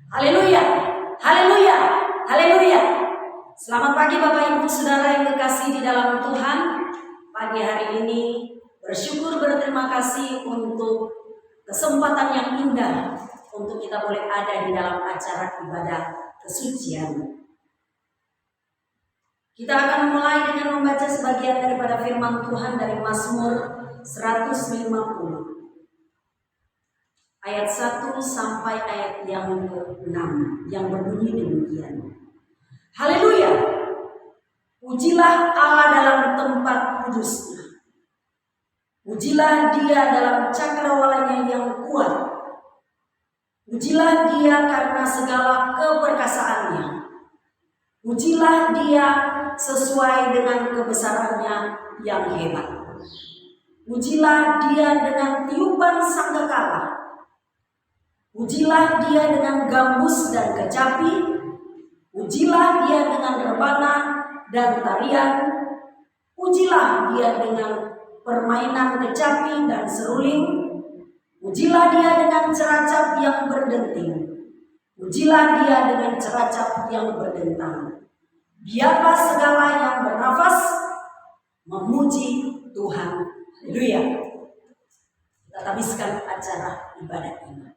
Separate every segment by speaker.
Speaker 1: Haleluya, haleluya, haleluya. Selamat pagi Bapak Ibu Saudara yang kekasih di dalam Tuhan. Pagi hari ini bersyukur berterima kasih untuk kesempatan yang indah untuk kita boleh ada di dalam acara ibadah kesucian. Kita akan mulai dengan membaca sebagian daripada firman Tuhan dari Mazmur 150. Ayat 1 sampai ayat yang ke-6 yang berbunyi demikian. Haleluya. Pujilah Allah dalam tempat kudusnya. Pujilah Dia dalam cakrawalanya yang kuat. Pujilah Dia karena segala keperkasaannya. Pujilah Dia sesuai dengan kebesarannya yang hebat. Pujilah Dia dengan tiupan sangkakala. Pujilah Dia dengan gambus dan kecapi. Pujilah Dia dengan rebana dan tarian. Pujilah Dia dengan permainan kecapi dan seruling. Pujilah Dia dengan ceracap yang berdenting. Pujilah Dia dengan ceracap yang berdentang. Biarlah segala yang bernafas memuji Tuhan. Haleluya. Kita habiskan acara ibadah ini.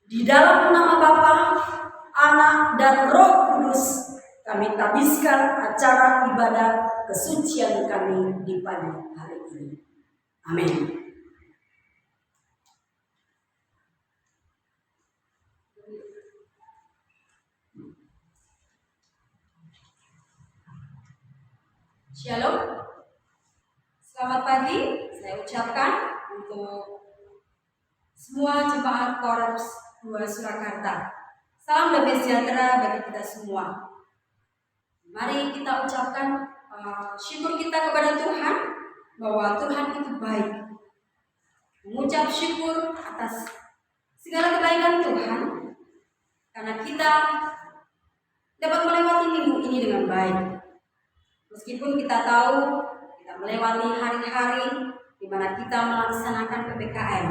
Speaker 1: Di dalam nama Bapa, Anak, dan Roh Kudus, kami habiskan acara ibadah kesucian kami di pagi hari ini. Amin. Shalom. Selamat pagi, saya ucapkan untuk semua jemaat Korps 2 Surakarta. Salam damai sejahtera bagi kita semua. Mari kita ucapkan syukur kita kepada Tuhan bahwa Tuhan itu baik. Mengucap syukur atas segala kebaikan Tuhan karena kita dapat melewati minggu ini dengan baik. Meskipun kita tahu kita melewati hari-hari di mana kita melaksanakan PPKM.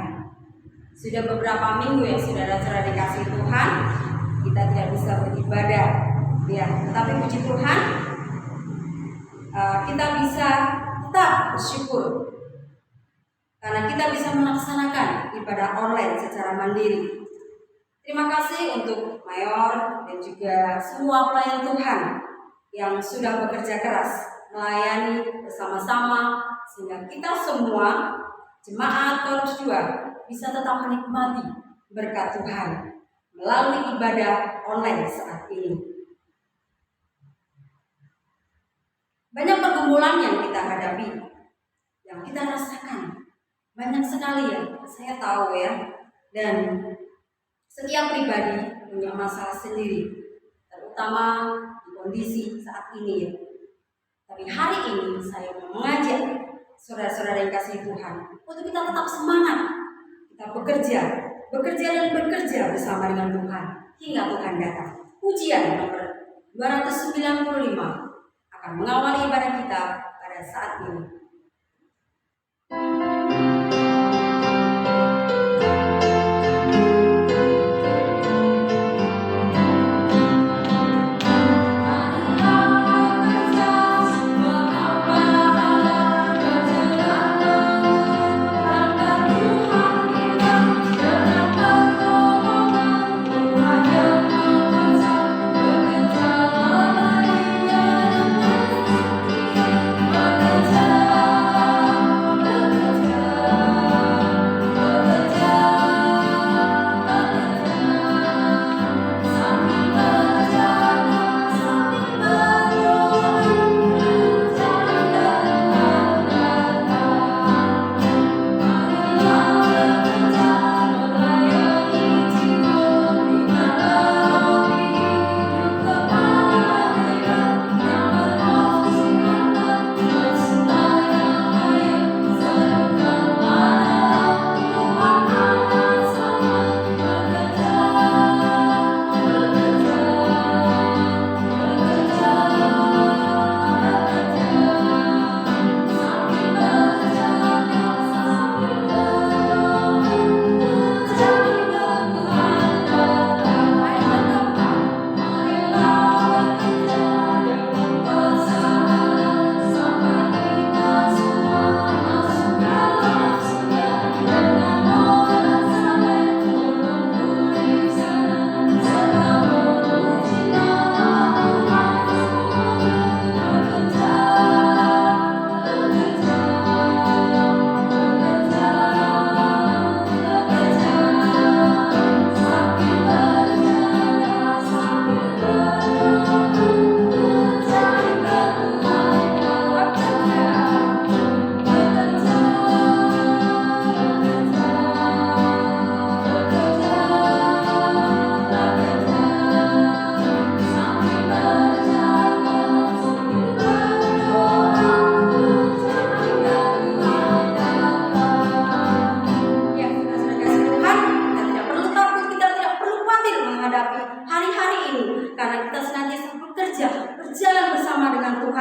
Speaker 1: Sudah beberapa minggu ya saudara-saudara dikasih Tuhan, kita tidak bisa beribadah, ya. Tetapi puji Tuhan, kita bisa tetap bersyukur karena kita bisa melaksanakan ibadah online secara mandiri. Terima kasih untuk Mayor dan juga semua pelayan Tuhan yang sudah bekerja keras melayani bersama-sama sehingga kita semua jemaat Korps 2 bisa tetap menikmati berkat Tuhan melalui ibadah online saat ini. Banyak pergumulan yang kita hadapi, yang kita rasakan. Banyak sekali ya, saya tahu ya. Dan setiap pribadi punya masalah sendiri, terutama di kondisi saat ini ya. Tapi hari ini saya mau mengajak saudara-saudara yang kasih Tuhan untuk kita tetap semangat. Kita bekerja dan bekerja bersama dengan Tuhan hingga Tuhan datang. Pujian nomor 295 akan mengawali ibadah kita pada saat ini.
Speaker 2: Bekerja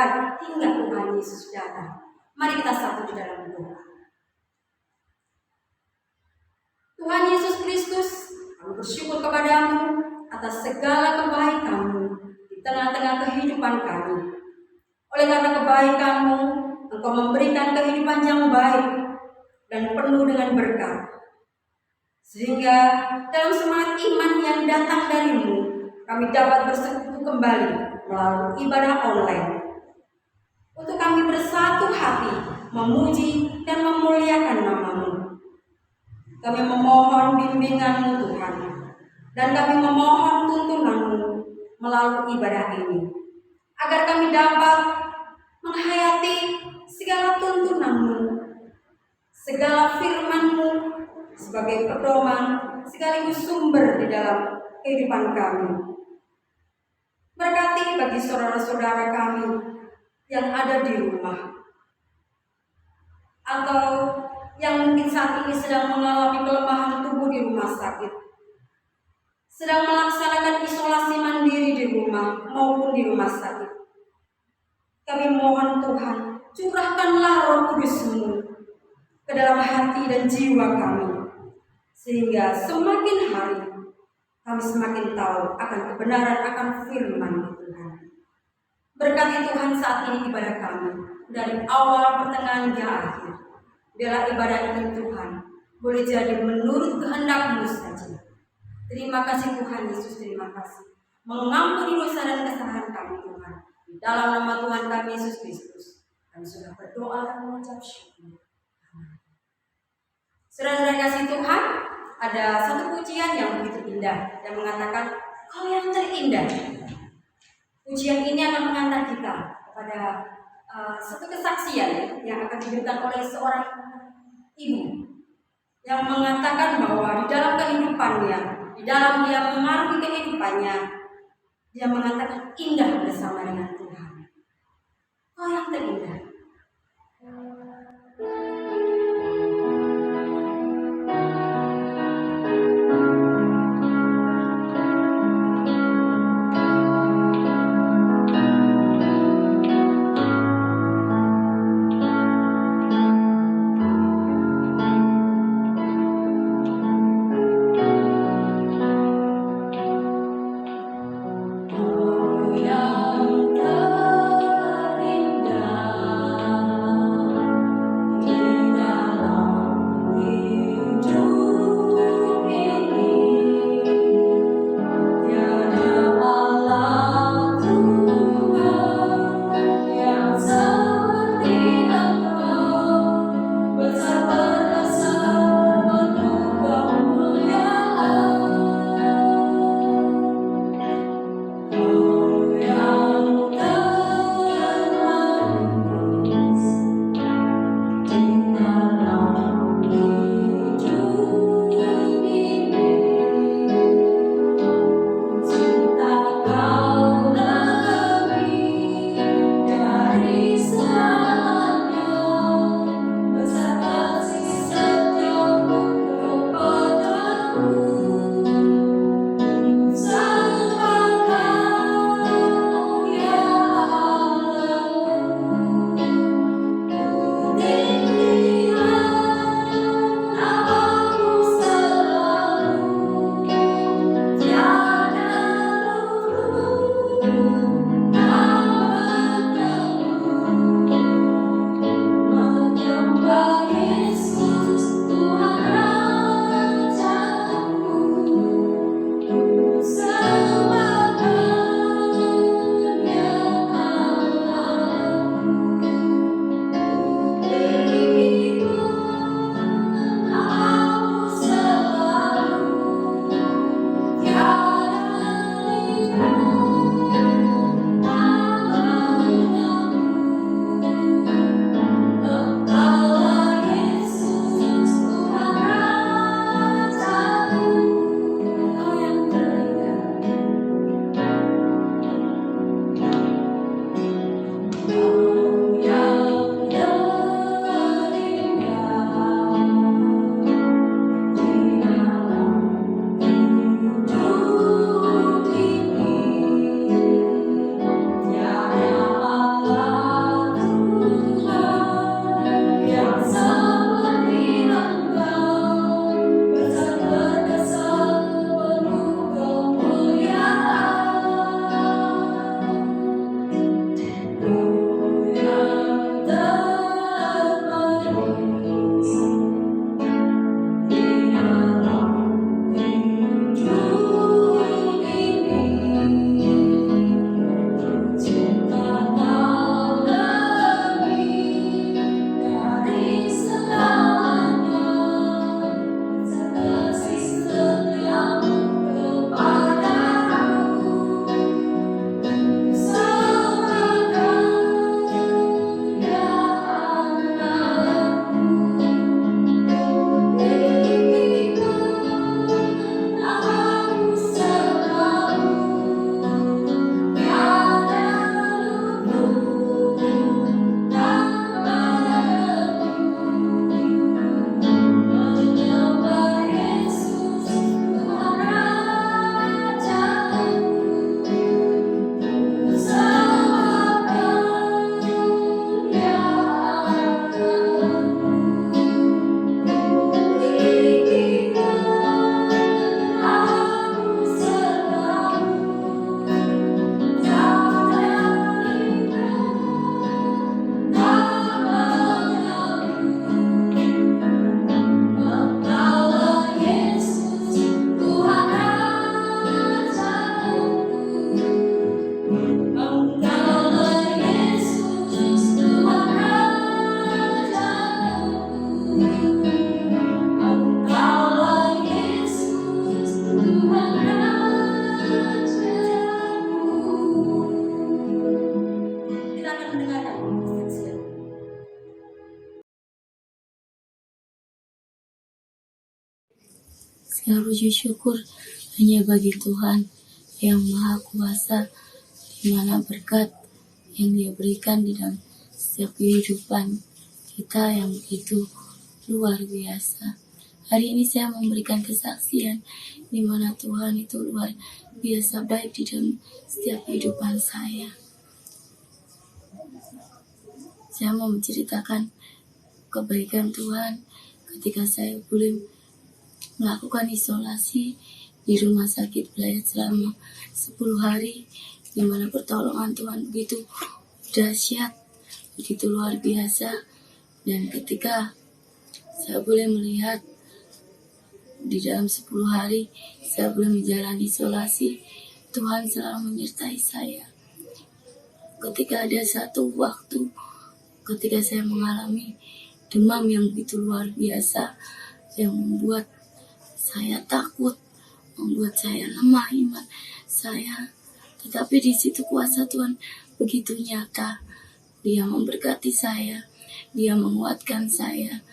Speaker 1: sabar hingga Tuhan Yesus datang. Mari kita satu di dalam doa. Tuhan Yesus Kristus, kami bersyukur kepadamu atas segala kebaikan-Mu di tengah-tengah kehidupan kami. Oleh karena kebaikan-Mu, Engkau memberikan kehidupan yang baik dan penuh dengan berkat. Sehingga dalam semangat iman yang datang dari-Mu, kami dapat bersekutu kembali melalui ibadah online. Untuk kami bersatu hati, memuji dan memuliakan nama-Mu. Kami memohon bimbingan-Mu Tuhan, dan kami memohon tuntunan-Mu melalui ibadah ini, agar kami dapat menghayati segala tuntunan-Mu, segala firman-Mu sebagai pedoman sekaligus sumber di dalam kehidupan kami. Berkati bagi saudara-saudara kami yang ada di rumah, atau yang mungkin saat ini sedang mengalami kelemahan tubuh di rumah sakit, sedang melaksanakan isolasi mandiri di rumah maupun di rumah sakit. Kami mohon Tuhan, curahkanlah Roh Kudus-Mu ke dalam hati dan jiwa kami, sehingga semakin hari kami semakin tahu akan kebenaran akan firman Tuhan. Berkati Tuhan saat ini ibadah kami, dari awal, pertengahan, hingga akhir. Biarlah ibadah ini Tuhan boleh jadi menurut kehendak-Mu saja. Terima kasih Tuhan Yesus, terima kasih. Mengampuni dosa dan kesalahan kami Tuhan. Di dalam nama Tuhan kami Yesus Kristus, kami sudah berdoa dan mengucap syukur. Saudara-saudara kasih Tuhan, ada satu pujian yang begitu indah yang mengatakan, Kau yang terindah. Pujian ini akan mengantar kita kepada satu kesaksian yang akan diberikan oleh seorang ibu yang mengatakan bahwa di dalam kehidupannya, di dalam dia mengarungi kehidupannya, dia mengatakan indah bersama dengan Tuhan. Kau yang terindah.
Speaker 2: Yang puji syukur hanya bagi Tuhan yang Maha Kuasa, di mana berkat yang Dia berikan di dalam setiap kehidupan kita yang begitu luar biasa. Hari ini saya memberikan kesaksian di mana Tuhan itu luar biasa baik di dalam setiap kehidupan saya. Saya mau menceritakan kebaikan Tuhan ketika saya boleh melakukan isolasi di rumah sakit Belayar selama 10 hari, di mana pertolongan Tuhan begitu dahsyat, begitu luar biasa. Dan ketika saya boleh melihat di dalam 10 hari saya boleh menjalani isolasi, Tuhan selalu menyertai saya. Ketika ada satu waktu ketika saya mengalami demam yang begitu luar biasa, yang membuat saya takut, membuat saya lemah iman saya. Tetapi di situ kuasa Tuhan begitu nyata. Dia memberkati saya, Dia menguatkan saya.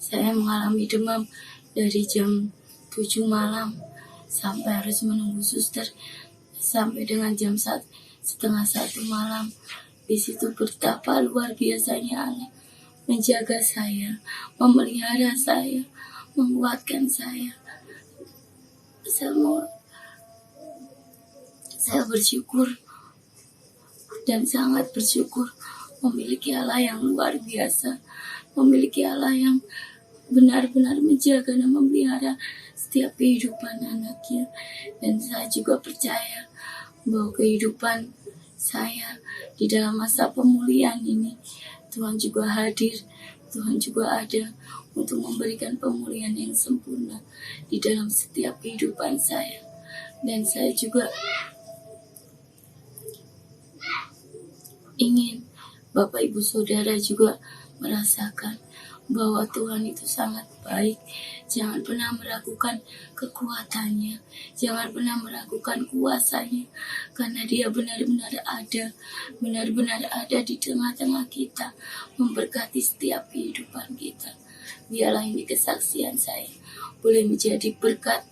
Speaker 2: Saya mengalami demam dari jam 7 malam sampai harus menunggu suster sampai dengan jam 1:30 malam. Di situ betapa luar biasanya Allah menjaga saya, memelihara saya, menguatkan saya. Saya bersyukur dan sangat bersyukur memiliki Allah yang luar biasa, memiliki Allah yang benar-benar menjaga dan memelihara setiap kehidupan anaknya. Dan saya juga percaya bahwa kehidupan saya di dalam masa pemulihan ini, Tuhan juga hadir, Tuhan juga ada untuk memberikan pemulihan yang sempurna di dalam setiap kehidupan saya. Dan saya juga ingin Bapak Ibu Saudara juga merasakan bahwa Tuhan itu sangat baik. Jangan pernah meragukan kekuatannya, jangan pernah meragukan kuasanya, karena Dia benar-benar ada di tengah-tengah kita, memberkati setiap kehidupan kita. Biarlah ini kesaksian saya boleh menjadi berkat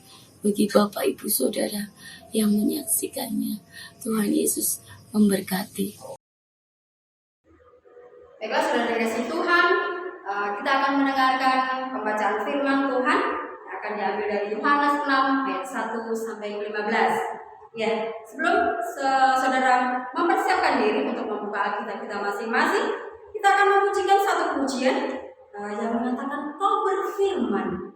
Speaker 2: bagi Bapak Ibu Saudara yang menyaksikannya. Tuhan Yesus memberkati.
Speaker 1: Baiklah, saudara dikasih Tuhan, kita akan mendengarkan pembacaan firman Tuhan yang akan diambil dari Yohanes 6 ayat 1 sampai 15. Ya, sebelum saudara mempersiapkan diri untuk membuka Alkitab kita masing-masing, kita akan memujikan satu pujian yang mengatakan Kau berfirman.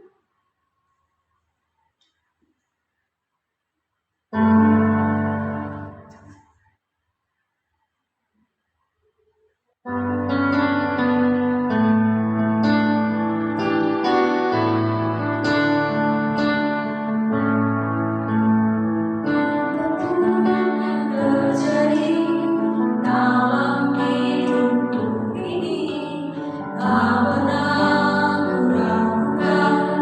Speaker 2: Tak pernah ku ragukan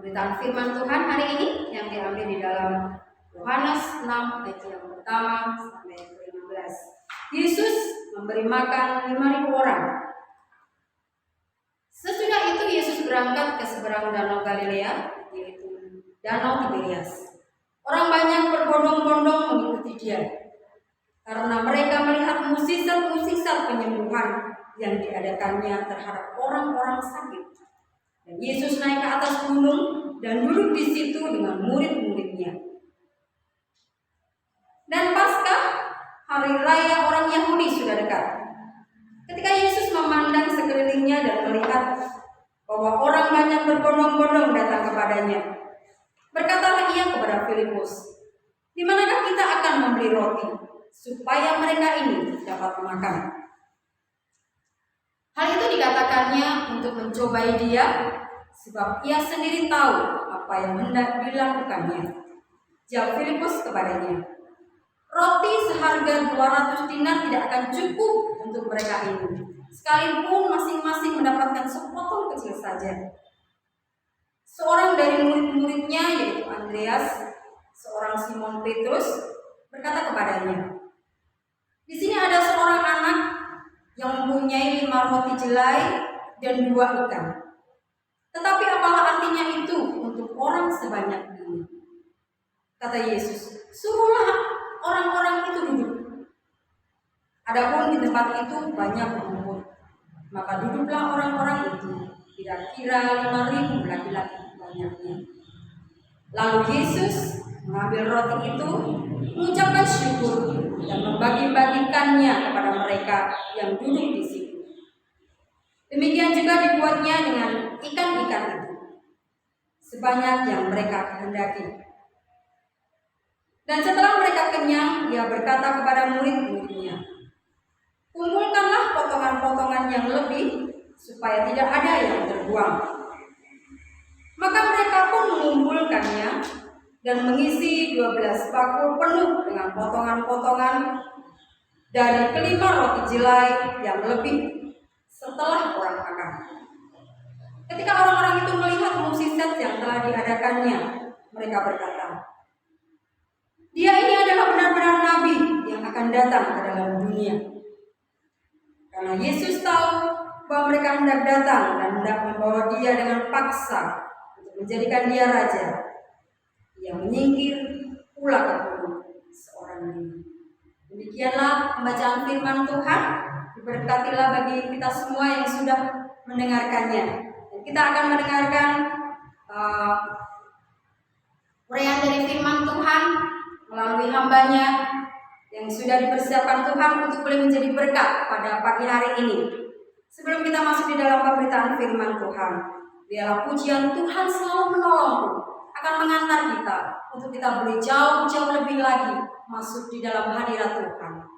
Speaker 1: Pemberitaan firman Tuhan hari ini yang diambil di dalam Yohanes 6 ayat yang pertama sampai ke-15. Yesus memberi makan 5.000 orang. Sesudah itu Yesus berangkat ke seberang danau Galilea, yaitu Danau Tiberias. Orang banyak berbondong-bondong mengikuti dia, karena mereka melihat mukjizat-mukjizat penyembuhan yang diadakannya terhadap orang-orang sakit. Dan Yesus naik ke atas gunung dan duduk di situ dengan murid-muridnya. Dan Paskah, hari raya orang Yahudi, sudah dekat. Ketika Yesus memandang sekelilingnya dan melihat bahwa orang banyak berbondong-bondong datang kepadanya, berkatalah ia kepada Filipus, "Di manakah kita akan membeli roti supaya mereka ini dapat makan?" Hal itu dikatakannya untuk mencobai dia, sebab ia sendiri tahu apa yang hendak dilakukannya. Jawab Filipus kepadanya, "Roti seharga 200 dinar tidak akan cukup untuk mereka ini, sekalipun masing-masing mendapatkan sepotong kecil saja." Seorang dari murid-muridnya, yaitu Andreas, seorang Simon Petrus, berkata kepadanya, "Di sini ada seorang anak yang mempunyai 5 roti jelai dan 2 ikan. Tetapi apalah artinya itu untuk orang sebanyak ini?" Kata Yesus, "Suruhlah orang-orang itu duduk." Adapun di tempat itu banyak rumput, maka duduklah orang-orang itu, kira-kira 5.000 laki-laki banyaknya. Lalu Yesus mengambil roti itu, mengucapkan syukur dan membagi-bagikannya kepada mereka yang duduk di situ. Demikian juga dibuatnya dengan ikan-ikan itu, sebanyak yang mereka kehendaki. Dan setelah mereka kenyang, ia berkata kepada murid-muridnya, "Kumpulkanlah potongan-potongan yang lebih, supaya tidak ada yang terbuang." Maka mereka pun mengumpulkannya dan mengisi 12 bakul penuh dengan potongan-potongan dari kelima roti jelai yang lebih setelah orang makan. Ketika orang-orang itu melihat mukjizat yang telah diadakannya, mereka berkata, "Dia ini adalah benar-benar nabi yang akan datang ke dalam dunia." Karena Yesus tahu bahwa mereka hendak datang dan hendak membawa dia dengan paksa untuk menjadikan dia raja, ia menyingkir pula ke gunung seorang diri. Demikianlah pembacaan firman Tuhan. Diberkatilah bagi kita semua yang sudah mendengarkannya. Dan kita akan mendengarkan uraian dari firman Tuhan melalui hambanya yang sudah dipersiapkan Tuhan untuk boleh menjadi berkat pada pagi hari ini. Sebelum kita masuk di dalam pemberitaan firman Tuhan, biarlah pujian Tuhan selalu menolongku, akan mengantar kita untuk kita boleh jauh-jauh lebih lagi masuk di dalam hadirat Tuhan.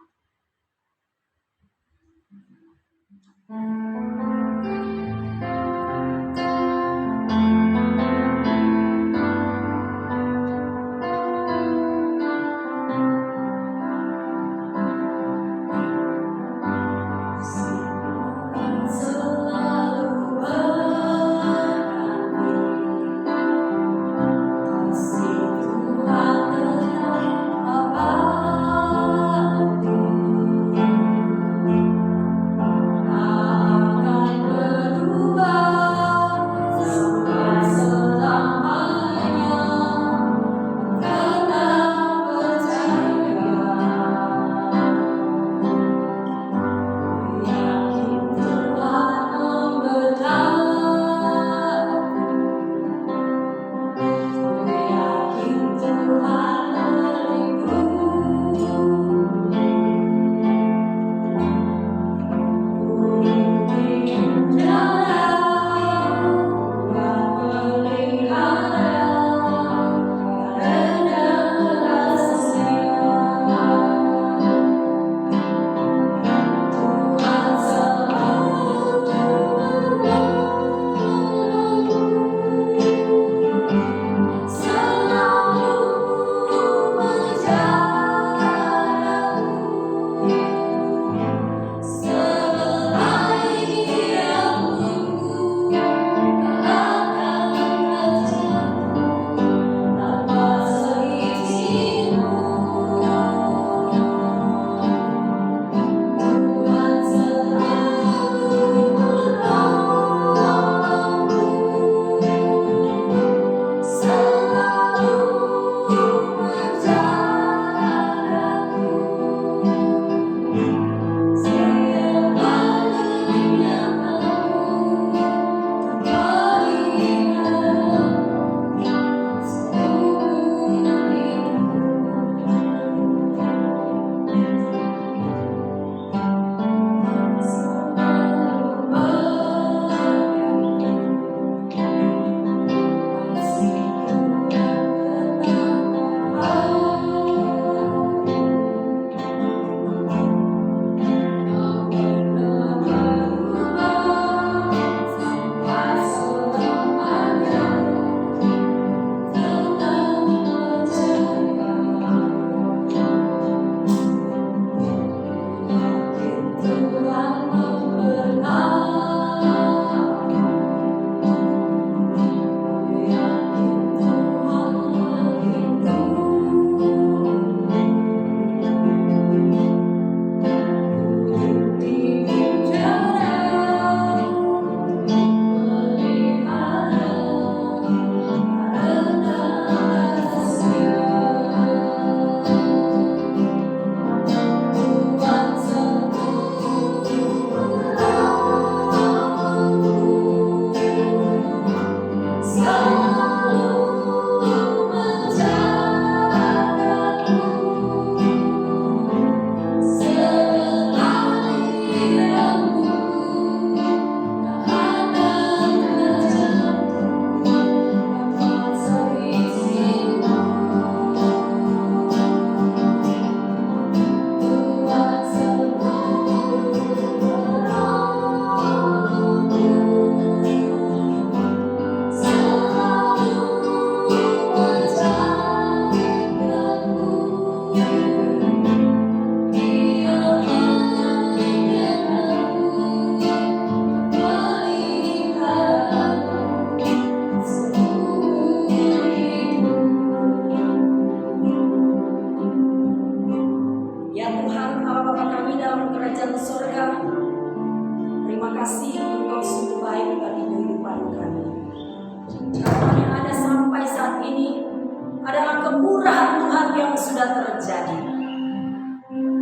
Speaker 1: yang sudah terjadi.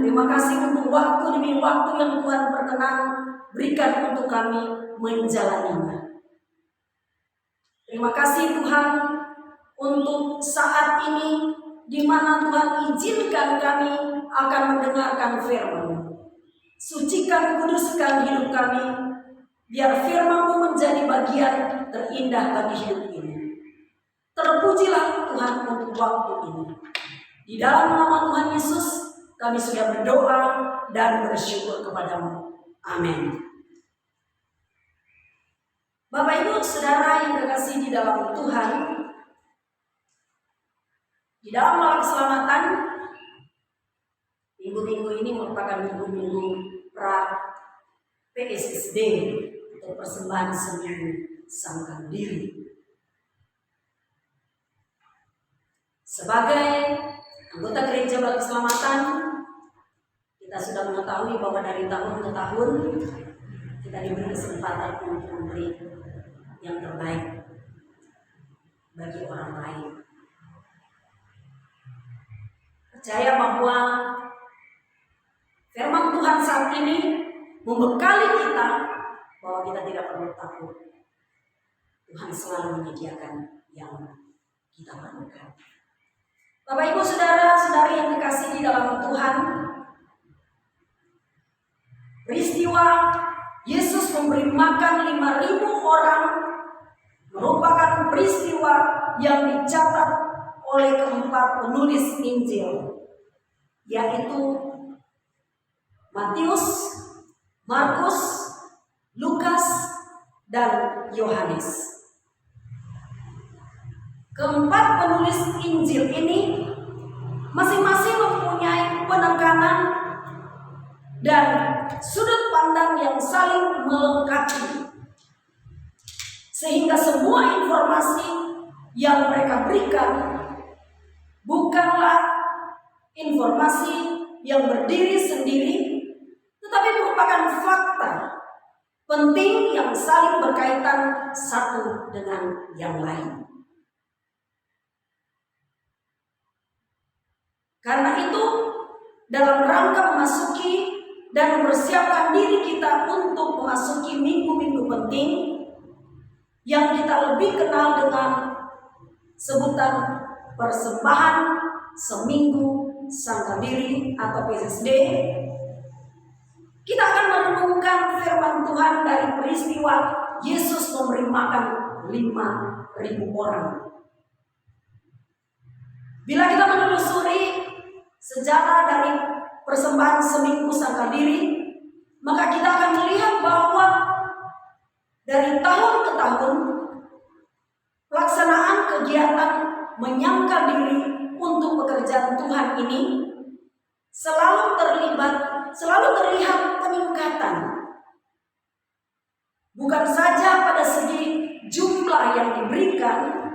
Speaker 1: Terima kasih untuk waktu demi waktu yang Tuhan berkenan berikan untuk kami menjalaninya. Terima kasih Tuhan untuk saat ini di mana Tuhan izinkan kami akan mendengarkan firman-Mu. Sucikan, kuduskan hidup kami, biar firman-Mu menjadi bagian terindah bagi hidup ini. Terpujilah Tuhan untuk waktu ini. Di dalam nama Tuhan Yesus, kami sudah berdoa dan bersyukur kepadamu. Amin. Bapak Ibu Saudara yang terkasih di dalam Tuhan, di dalam malam keselamatan, minggu-minggu ini merupakan minggu-minggu pra PSSD atau persembahan seminggu sangkan diri. Sebagai anggota gereja Malam Keselamatan, kita sudah mengetahui bahwa dari tahun ke tahun kita diberi kesempatan untuk memberi yang terbaik bagi orang lain. Percaya bahwa firman Tuhan saat ini membekali kita bahwa kita tidak perlu takut. Tuhan selalu menyediakan yang kita perlukan. Bapak Ibu Saudara-saudari yang dikasihi di dalam Tuhan, peristiwa Yesus memberi makan 5.000 orang merupakan peristiwa yang dicatat oleh keempat penulis Injil, yaitu Matius, Markus, Lukas, dan Yohanes. Keempat penulis Injil ini masing-masing mempunyai penekanan dan sudut pandang yang saling melengkapi, sehingga semua informasi yang mereka berikan bukanlah informasi yang berdiri sendiri, tetapi merupakan fakta penting yang saling berkaitan satu dengan yang lain. Karena itu, dalam rangka memasuki dan mempersiapkan diri kita untuk memasuki minggu-minggu penting yang kita lebih kenal dengan sebutan persembahan seminggu sangka diri atau PSSD, kita akan merenungkan firman Tuhan dari peristiwa Yesus memberi makan 5.000 orang. Bila kita menelusuri sejarah dari persembahan seminggu sangka diri, maka kita akan melihat bahwa dari tahun ke tahun pelaksanaan kegiatan menyangkal diri untuk pekerjaan Tuhan ini selalu terlihat peningkatan. Bukan saja pada segi jumlah yang diberikan,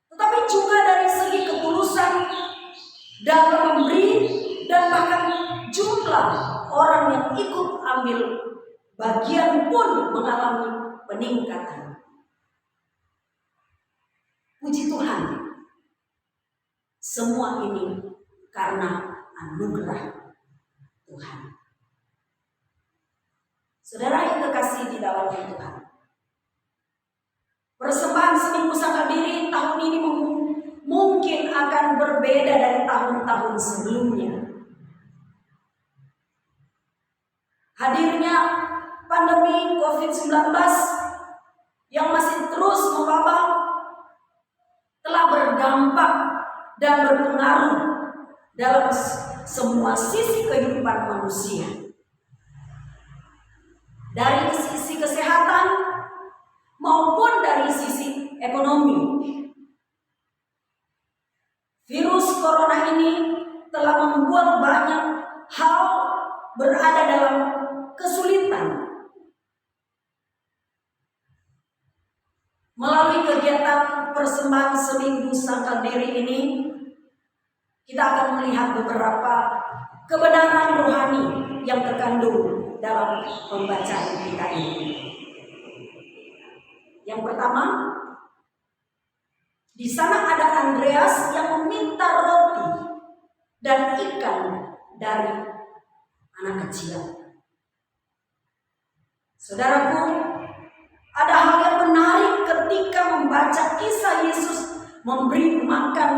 Speaker 1: tetapi juga dari segi ketulusan dalam memberi, dan bahkan jumlah orang yang ikut ambil bagian pun mengalami peningkatan. Puji Tuhan, semua ini karena anugerah Tuhan. Saudara yang terkasih di dalam Tuhan, persembahan seminggu sangka diri tahun ini mungkin akan berbeda dari tahun-tahun sebelumnya. Hadirnya pandemi COVID-19 yang masih terus mewabah telah berdampak dan berpengaruh dalam semua sisi kehidupan manusia. Dari sisi kesehatan maupun dari sisi ekonomi. Virus corona ini telah membuat banyak hal berada dalam kesulitan. Melalui kegiatan persembahan seminggu sangkal diri ini, kita akan melihat beberapa kebenaran rohani yang terkandung dalam pembacaan kita ini. Yang pertama, di sana ada Andreas yang meminta roti dan ikan dari anak kecil. Saudaraku, ada hal yang menarik ketika membaca kisah Yesus memberi makan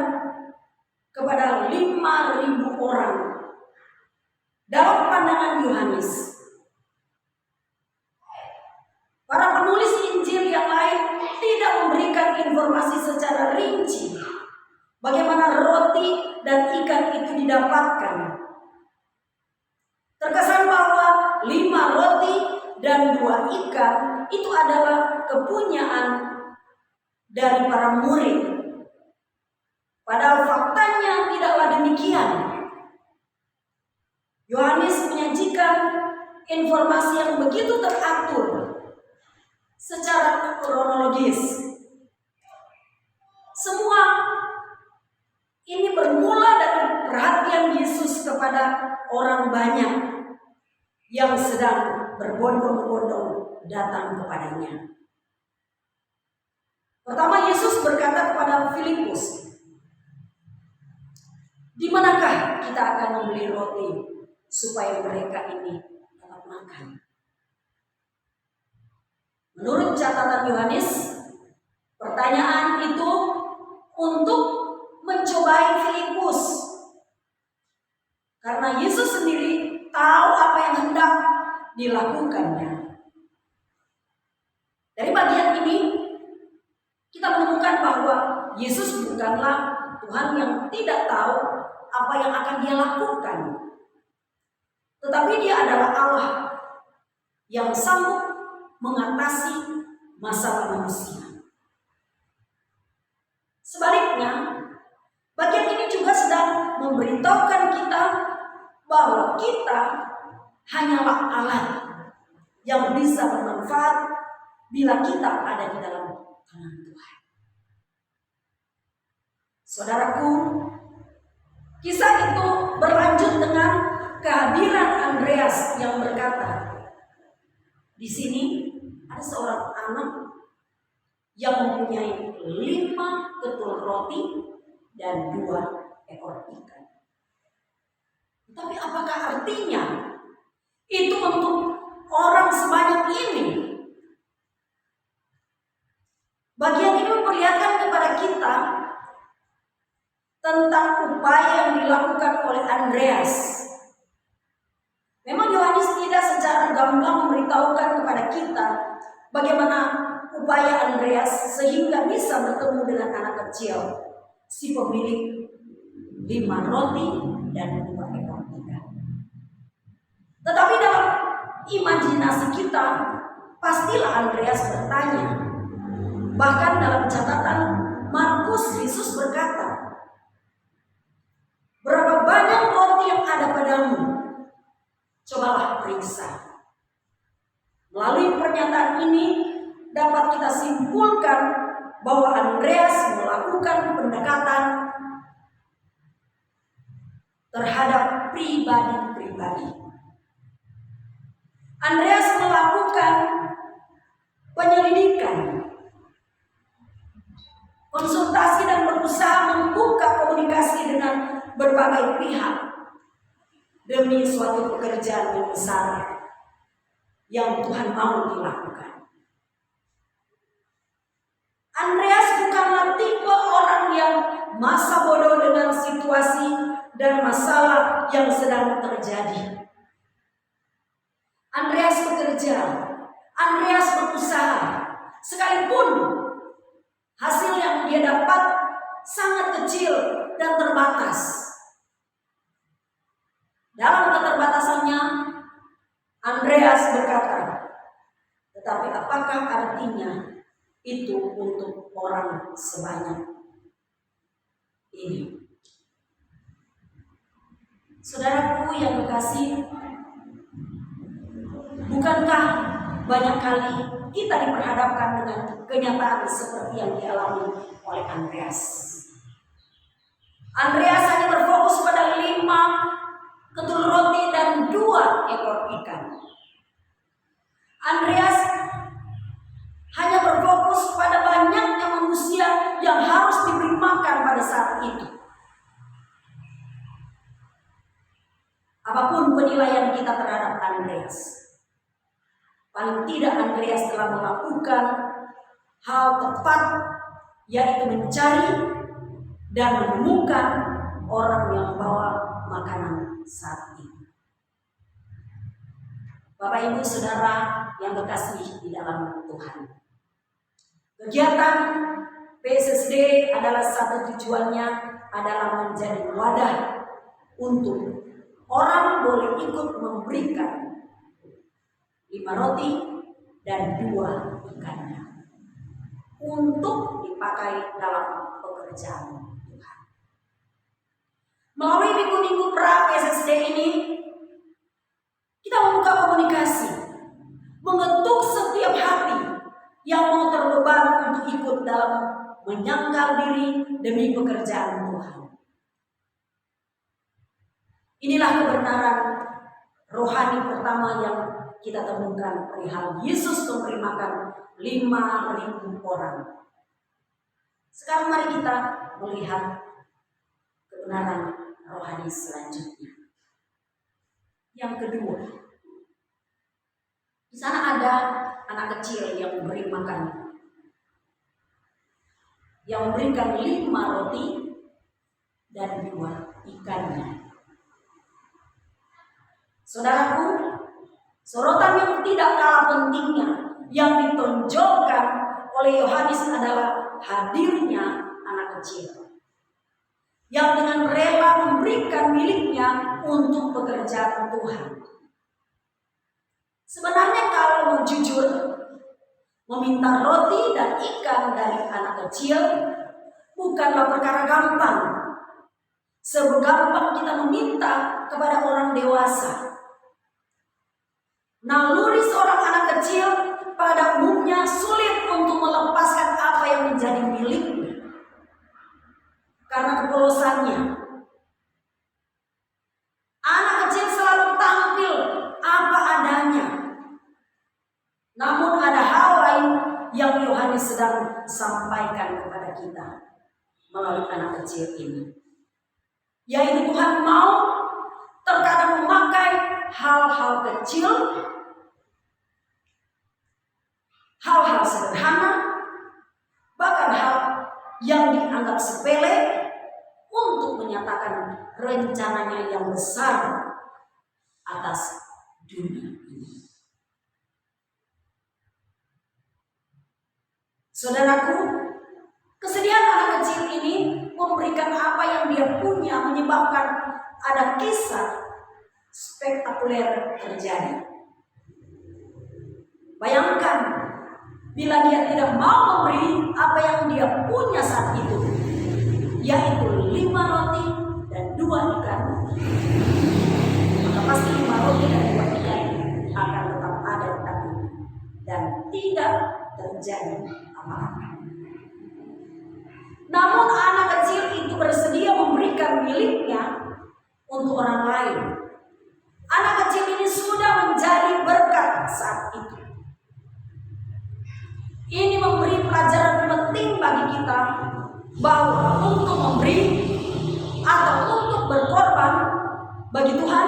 Speaker 1: kepada 5.000 orang. Dalam pandangan Yohanes, para penulis Injil yang lain tidak memberikan informasi secara rinci bagaimana roti dan ikan itu didapatkan. Terkesan bahwa 5 roti dan 2 ikan itu adalah kepunyaan dari para murid. Padahal faktanya tidaklah demikian. Yohanes menyajikan informasi yang begitu teratur secara kronologis. Semua ini bermula dari perhatian Yesus kepada orang banyak yang sedang berbondong-bondong datang kepadanya. Pertama, Yesus berkata kepada Filipus, "Di manakah kita akan membeli roti supaya mereka ini dapat makan?" Menurut catatan Yohanes, pertanyaan itu untuk mencobai Filipus, karena Yesus sendiri tahu apa yang hendak dilakukannya. Dari bagian ini kita menemukan bahwa Yesus bukanlah Tuhan yang tidak tahu apa yang akan dia lakukan, tetapi dia adalah Allah yang sanggup mengatasi masalah manusia. Sebaliknya, bagian ini juga sedang memberitahukan kita bahwa kita hanyalah alat yang bisa bermanfaat bila kita ada di dalam tangan Tuhan. Saudaraku, kisah itu berlanjut dengan kehadiran Andreas yang berkata, "Di sini ada seorang anak yang mempunyai 5 ketul roti dan 2 ekor ikan." Tapi apakah artinya itu untuk orang sebanyak ini? Bagian ini memperlihatkan kepada kita tentang upaya yang dilakukan oleh Andreas. Memang Yohanes tidak secara gamblang memberitahukan kepada kita bagaimana upaya Andreas sehingga bisa bertemu dengan anak kecil, si pemilik 5 roti dan 2 ekor ikan. Tetapi dalam imajinasi kita, pastilah Andreas bertanya. Bahkan dalam catatan Markus, Yesus berkata, "Berapa banyak roti yang ada padamu? Cobalah periksa." Melalui pernyataan ini dapat kita simpulkan bahwa Andreas melakukan pendekatan terhadap pribadi-pribadi. Andreas melakukan penyelidikan, konsultasi dan berusaha membuka komunikasi dengan berbagai pihak demi suatu pekerjaan yang besar yang Tuhan mau dilakukan. Andreas bukanlah tipe orang yang masa bodoh dengan situasi dan masalah yang sedang terjadi. Andreas bekerja, Andreas berusaha, sekalipun hasil yang dia dapat sangat kecil dan terbatas. Dalam keterbatasannya, Andreas berkata, "Tetapi apakah artinya itu untuk orang sebanyak ini?" Saudaraku yang kekasih, bukankah banyak kali kita diperhadapkan dengan kenyataan seperti yang dialami oleh Andreas? Andreas hanya berfokus pada 5 ketul roti dan 2 ekor ikan. Andreas hanya berfokus pada banyaknya manusia yang harus diberi makan pada saat itu. Andreas telah melakukan hal tepat, yaitu mencari dan menemukan orang yang membawa makanan saat itu. Bapak Ibu Saudara yang terkasih di dalam Tuhan, kegiatan PSSD adalah satu tujuannya adalah menjadi wadah untuk orang boleh ikut memberikan 5 roti dan 2 ikannya untuk dipakai dalam pekerjaan Tuhan. Melalui minggu-minggu pra PSSD ini, kita membuka komunikasi, mengetuk setiap hati yang mau terbeban untuk ikut dalam menyangkal diri demi pekerjaan Tuhan. Inilah kebenaran rohani pertama yang kita temukan perihal Yesus memberi makan 5.000 orang. Sekarang mari kita melihat kebenaran rohani selanjutnya. Yang kedua, di sana ada anak kecil yang memberi makan, yang memberikan 5 roti dan 2 ikannya. Saudaraku, sorotan yang tidak kalah pentingnya yang ditonjolkan oleh Yohanes adalah hadirnya anak kecil yang dengan rela memberikan miliknya untuk pekerjaan Tuhan. Sebenarnya kalau mau jujur, meminta roti dan ikan dari anak kecil bukanlah perkara gampang. Segampang kita meminta kepada orang dewasa. Naluri seorang anak kecil pada umumnya sulit untuk melepaskan apa yang menjadi miliknya karena kepolosannya. Anak kecil selalu tampil apa adanya. Namun ada hal lain yang Yohanes sedang sampaikan kepada kita melalui anak kecil ini, yaitu Tuhan mau terkadang memakai hal-hal kecil, hal-hal sederhana, bahkan hal yang dianggap sepele untuk menyatakan rencananya yang besar atas dunia ini. Saudaraku, kesedihan anak kecil ini memberikan apa yang dia punya, menyebabkan ada kisah spektakuler terjadi. Bayangkan bila dia tidak mau memberi apa yang dia punya saat itu, yaitu 5 roti dan 2 ikan, maka pasti 5 roti dan 2 ikan akan tetap ada di tangan dan tidak terjadi apa-apa. Namun anak kecil itu bersedia memberikan miliknya untuk orang lain. Anak kecil ini sudah menjadi berkat saat itu. Ini memberi pelajaran penting bagi kita bahwa untuk memberi atau untuk berkorban bagi Tuhan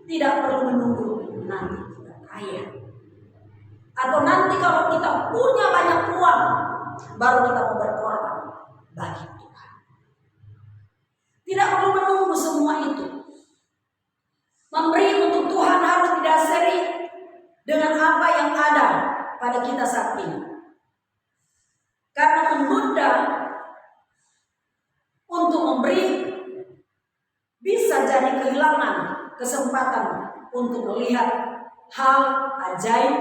Speaker 1: tidak perlu menunggu nanti kita kaya, atau nanti kalau kita punya banyak uang baru kita mau berkorban bagi Tuhan. Tidak perlu menunggu semua itu. Memberi untuk Tuhan harus didasari dengan apa yang ada pada kita saat ini. Karena menunda untuk memberi bisa jadi kehilangan kesempatan untuk melihat hal ajaib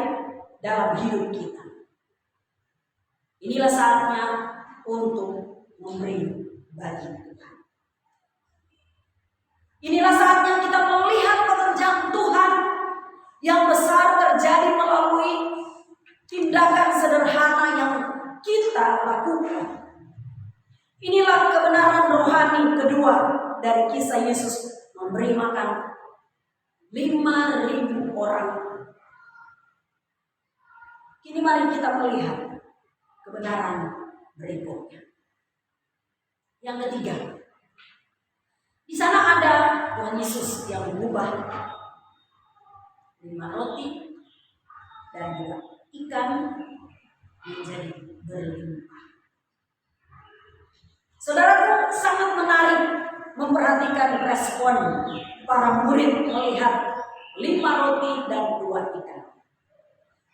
Speaker 1: dalam hidup kita. Inilah saatnya untuk memberi bagi Tuhan. Inilah saatnya kita melihat pekerjaan Tuhan yang besar terjadi melalui tindakan sederhana yang kita lakukan. Inilah kebenaran rohani kedua dari kisah Yesus memberi makan 5.000 orang. Kini mari kita melihat kebenaran berikutnya. Yang ketiga, di sana ada Tuhan Yesus yang mengubah 5 roti dan juga ikan menjadi berlimpah. Saudaraku, sangat menarik memperhatikan respon para murid melihat 5 roti dan 2 ikan.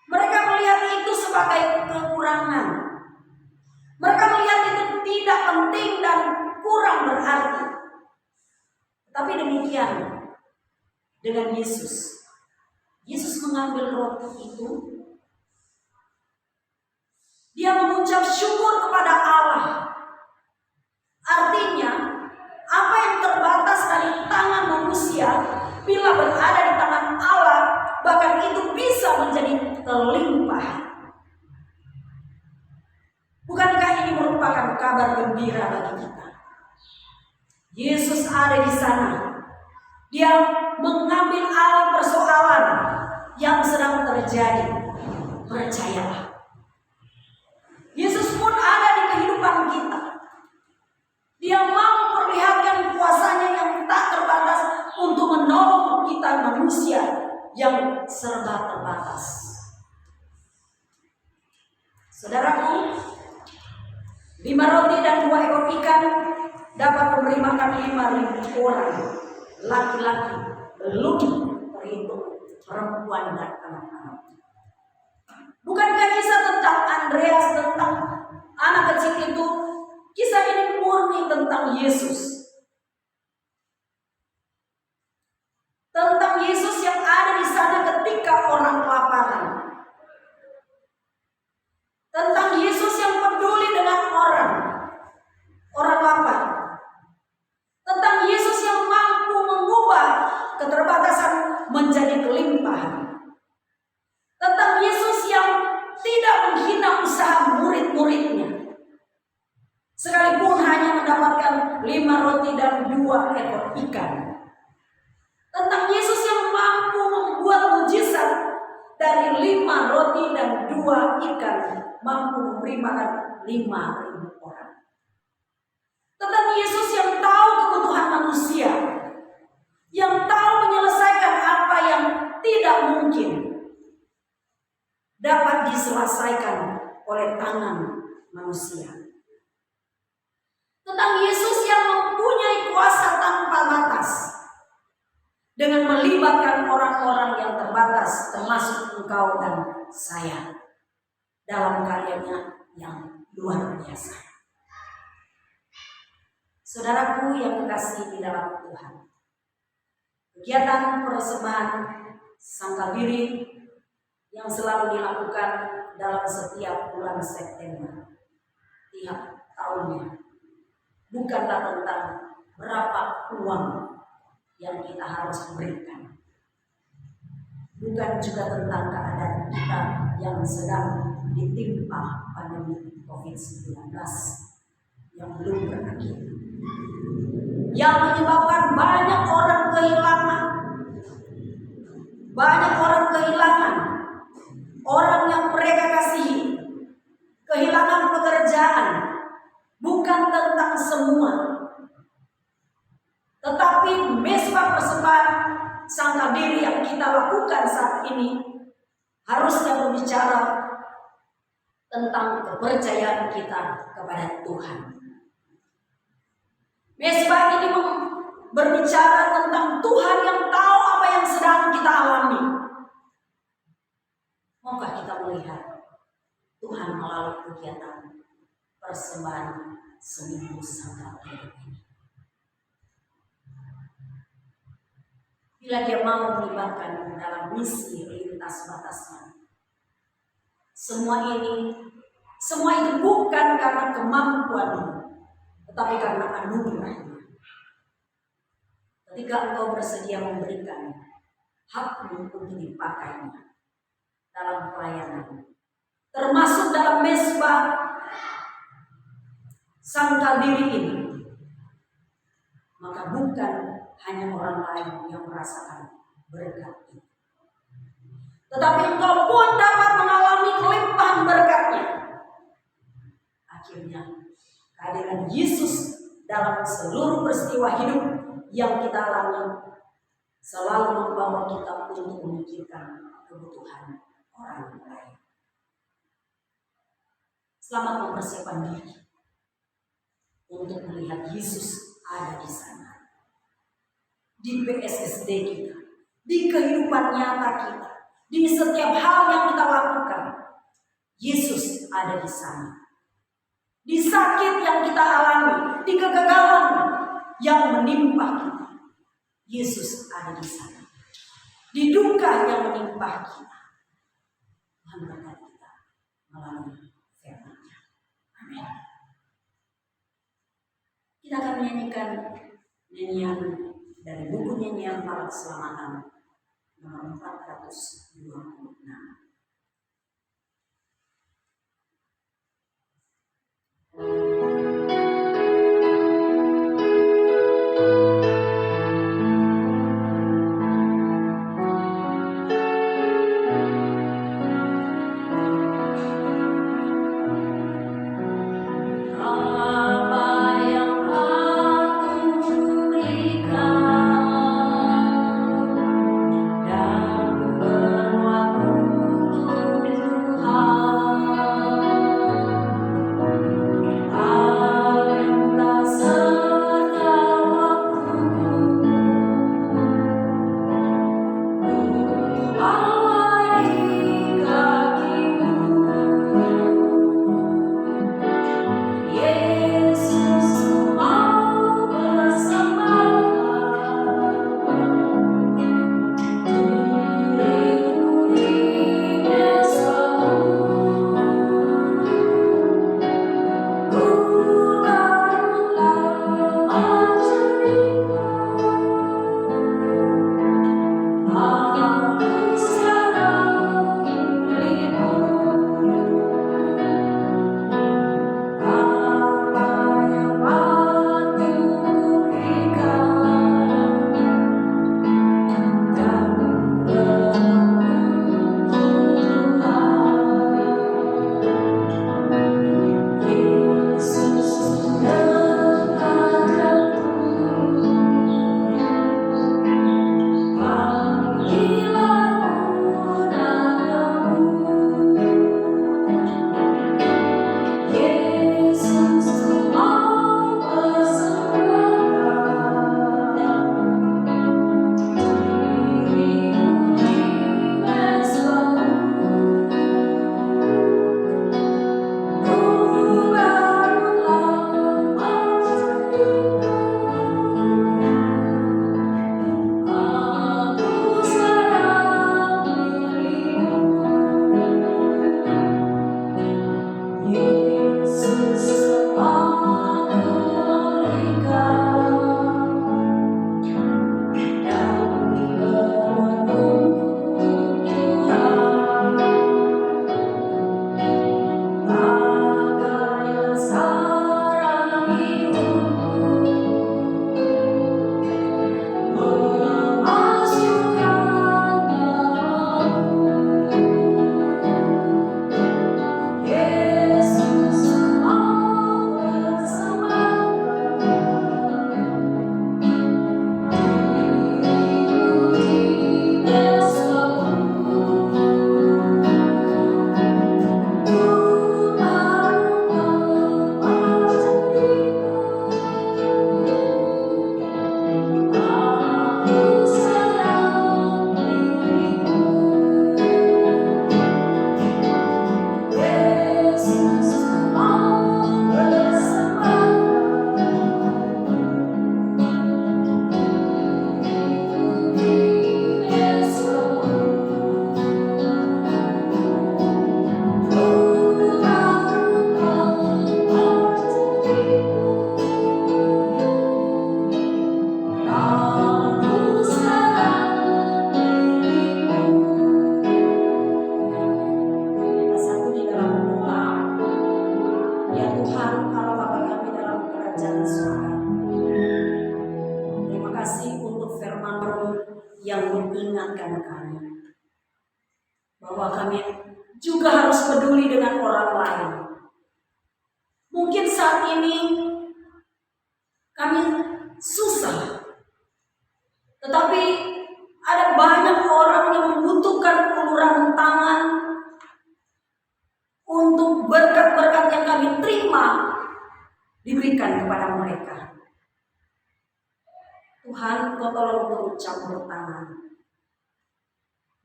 Speaker 1: Mereka melihat itu sebagai kekurangan. Mereka melihat itu tidak penting dan kurang berarti. Tapi demikian dengan Yesus. Yesus mengambil roti itu. Dia mengucap syukur kepada Allah. Artinya, apa yang terbatas dari tangan manusia, bila berada di tangan Allah, bahkan itu bisa menjadi kelimpahan. Bukankah ini merupakan kabar gembira bagi kita? Yesus ada di sana. Dia mengambil alih persoalan yang sedang terjadi. Percayalah. Yesus pun ada di kehidupan kita. Dia mau memperlihatkan kuasanya yang tak terbatas untuk menolong kita manusia yang serba terbatas. Saudaraku, 5 roti dan 2 ekor ikan dapat memberi makan 5.000 orang, laki-laki, belum terhitung perempuan dan anak-anak. Bukankah kisah tentang Andreas, tentang anak kecil itu, kisah ini murni tentang Yesus. Tentang Yesus yang ada di sana ketika orang kelaparan. Tentang Yesus yang peduli dengan orang lapar. Tentang Yesus yang mampu mengubah keterbatasan menjadi kelimpahan. Tentang Yesus yang tidak menghina usaha murid-muridnya, sekalipun hanya mendapatkan 5 roti dan 2 ekor ikan. Tentang Yesus yang mampu membuat mujizat dari 5 roti dan 2 ikan, mampu memberi makan 5.000 orang. Tentang Yesus yang tahu kebutuhan manusia, yang tahu menyelesaikan apa yang tidak mungkin dapat diselesaikan oleh tangan manusia. Tentang Yesus yang mempunyai kuasa tanpa batas, dengan melibatkan orang-orang yang terbatas, termasuk engkau dan saya, dalam karyanya yang luar biasa. Saudaraku yang kekasih di dalam Tuhan, kegiatan persembahan Sangkabiri yang selalu dilakukan dalam setiap bulan September tiap tahunnya bukanlah tentang berapa uang yang kita harus berikan, bukan juga tentang keadaan kita yang sedang ditimpa pandemi COVID-19 yang belum berakhir, yang menyebabkan banyak orang kehilangan orang yang mereka kasihi, kehilangan pekerjaan. Bukan tentang semua, tetapi mesbah persembahan Sangkabiri yang kita lakukan saat ini harusnya berbicara tentang kepercayaan kita kepada Tuhan. Mesbah ini berbicara tentang Tuhan yang tahu apa yang sedang kita alami. Maukah kita melihat Tuhan melalui kegiatan persembahan seminggu Sangkabiri ini? Bila dia mau melibatkan dalam misi lintas batasnya, semua itu bukan karena kemampuanmu, tetapi karena anugerahnya. Ketika engkau bersedia memberikan hakmu untuk dipakainya dalam pelayanan, termasuk dalam mesbah Sangkabiri ini, maka bukan hanya orang lain yang merasakan berkat itu, tetapi engkau pun dapat mengalami kelimpahan berkatnya. Akhirnya kehadiran Yesus dalam seluruh peristiwa hidup yang kita alami selalu membawa kita untuk memikirkan kebutuhan orang lain. Selamat mempersiapkan diri untuk melihat Yesus ada di sana. Di PSSD kita, di kehidupan nyata kita, di setiap hal yang kita lakukan, Yesus ada di sana. Di sakit yang kita alami, di kegagalan yang menimpa kita, Yesus ada di sana. Di duka yang menimpa kita, Tuhan berkati kita melalui firman-Nya. Amin. Kita akan menyanyikan nyanyian dari buku nyanyian para keselamatan nomor 426. yang mengingatkan kami bahwa kami juga harus peduli dengan orang lain. Mungkin saat ini kami susah, tetapi ada banyak orang yang membutuhkan uluran tangan, diberikan kepada mereka. Tuhan, Kau tolong turut campur tangan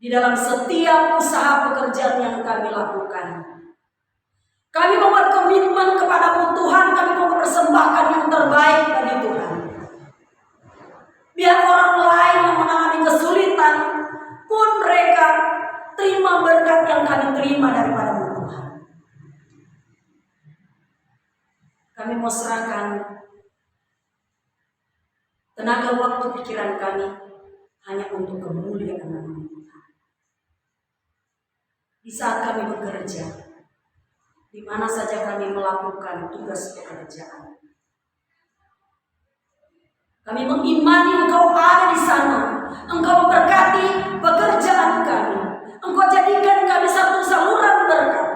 Speaker 1: di dalam setiap usaha pekerjaan yang kami lakukan. Kami mau berkomitmen kepadamu Tuhan, kami mau mempersembahkan yang terbaik bagi Tuhan. Biar orang lain yang mengalami kesulitan pun mereka terima berkat yang kami terima daripada Tuhan. Kami mau serahkan tenaga, waktu, pikiran kami hanya untuk kemuliaan nama Tuhan. Di saat kami bekerja, di mana saja kami melakukan tugas pekerjaan, kami mengimani Engkau ada di sana. Engkau memberkati pekerjaan kami. Engkau jadikan kami satu saluran berkat,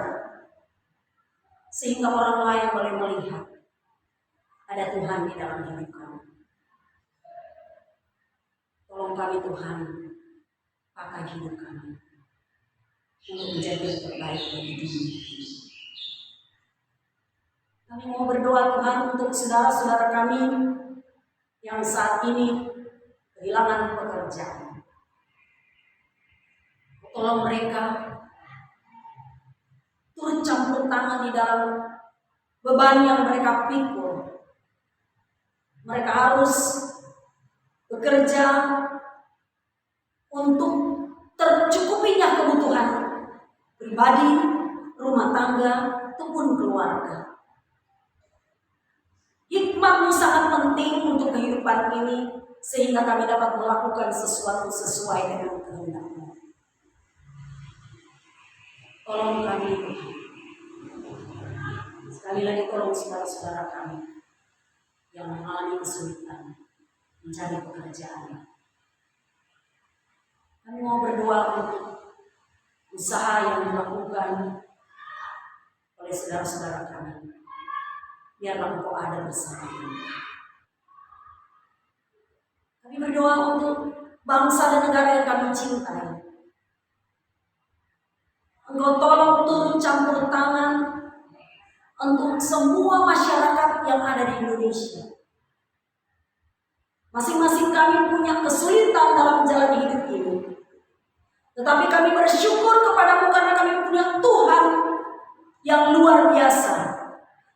Speaker 1: sehingga orang lain boleh melihat ada Tuhan di dalam hidup kami. Tolong kami Tuhan, pakai hidup kami untuk menjadi yang terbaik bagi dunia. Kami mau berdoa Tuhan untuk saudara-saudara kami yang saat ini kehilangan pekerjaan. Tolong mereka turut campur tangan di dalam beban yang mereka pikul. Mereka harus bekerja untuk tercukupinya kebutuhan pribadi, rumah tangga, ataupun keluarga. Hikmat-Mu sangat penting untuk kehidupan ini, sehingga kami dapat melakukan sesuatu sesuai dengan kehendak-Mu. Tolong kami, sekali lagi tolong saudara-saudara kami yang mengalami kesulitan mencari pekerjaan. Kami mau berdoa untuk usaha yang dilakukan oleh saudara-saudara kami. Biarlah Engkau ada bersama kami. Kami berdoa untuk bangsa dan negara yang kami cintai. Engkau tolong turut campur tangan untuk semua masyarakat yang ada di Indonesia. Masing-masing kami punya kesulitan dalam menjalani hidup ini. Tetapi kami bersyukur kepadamu karena kami punya Tuhan yang luar biasa,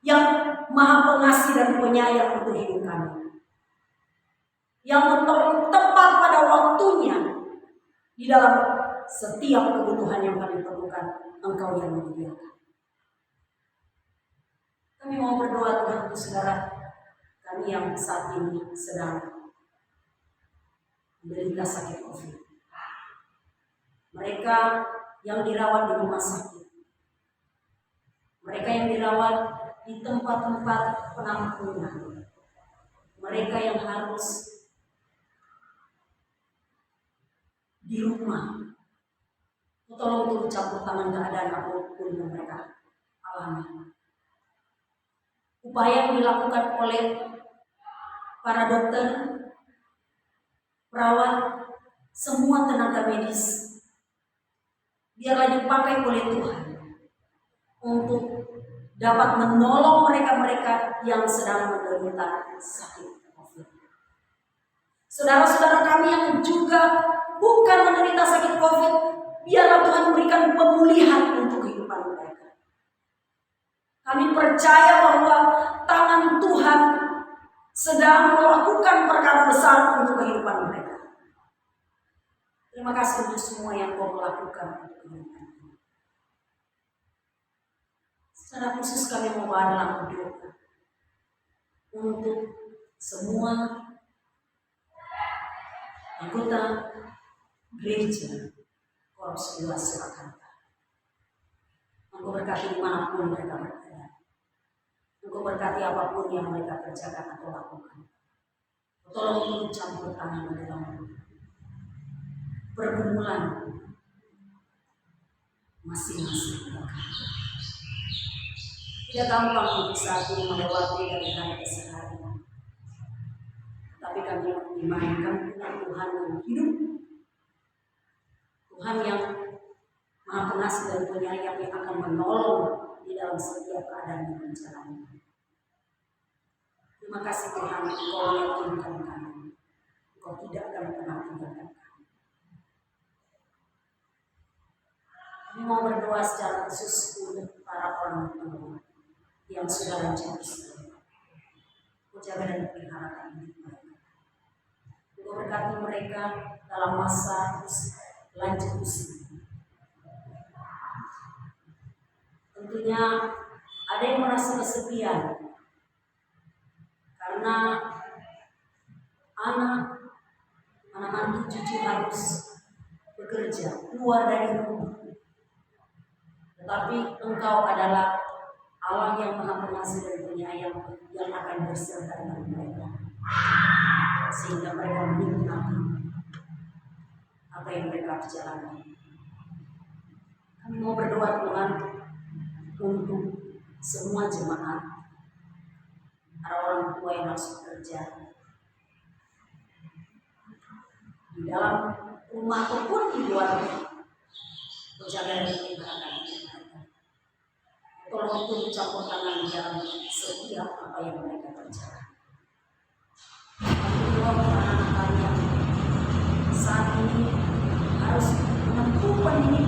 Speaker 1: yang Maha Pengasih dan Penyayang untuk hidup kami, yang tepat pada waktunya di dalam setiap kebutuhan yang kami perlukan. Engkau yang menyediakan. Kami mau berdoa Tuhan untuk saudara kami yang saat ini sedang menderita sakit COVID. Mereka yang dirawat di rumah sakit, mereka yang dirawat di tempat-tempat penampungan, mereka yang harus di rumah. Tolong turut campur tangan keadaan apapun yang mereka alami. Upaya yang dilakukan oleh para dokter, perawat, semua tenaga medis, biarlah dipakai oleh Tuhan untuk dapat menolong mereka-mereka yang sedang menderita sakit COVID. Saudara-saudara kami yang juga bukan menderita sakit COVID, biarlah Tuhan berikan pemulihan untuk kehidupan mereka. Kami percaya bahwa tangan Tuhan sedang melakukan perkara besar untuk kehidupan mereka. Terima kasih untuk semua yang Kau lakukan untuk kehidupan kami. Secara khusus kami mau dalam doa untuk semua anggota gereja Korps 2 Surakarta. Engkau berkati dimanapun mereka berada. Engkau berkati apapun yang mereka kerjakan atau lakukan. Tolong turut campur tangan dalam pergumulan masing-masing mereka. Tidak gampang untuk saat ini melewati dari hari keseharian. Tapi kami mengimankan Tuhan yang hidup, Tuhan yang Maha Pengasih dan Penyayang yang akan menolong di dalam setiap keadaan yang menjalani. Terima kasih Tuhan, Engkau yakinkan kami. Engkau tidak akan pernah tinggalkan kami. Kami mau berdoa secara khusus untuk para orang tua yang sudah lanjut usia. Engkau jaga dan pelihara hidup mereka. Engkau berkati mereka dalam masa lanjut usia. Tentunya ada yang merasa kesepian karena anak mantu cucu harus bekerja keluar dari rumah. Tetapi Engkau adalah Allah yang Maha Pengasih dan Penyayang yang akan berserta dengan mereka, sehingga mereka menikmati apa yang mereka jalani. Kami mau berdoa Tuhan untuk semua jemaat, para orang tua yang harus bekerja di dalam rumah ataupun di luar rumah. Menjaga dan melihara mereka. Tolong itu mencampur tangan dalam setiap apa yang mereka kerjakan. Kami doa anak-anak kalian saat ini harus menempuh pendidikan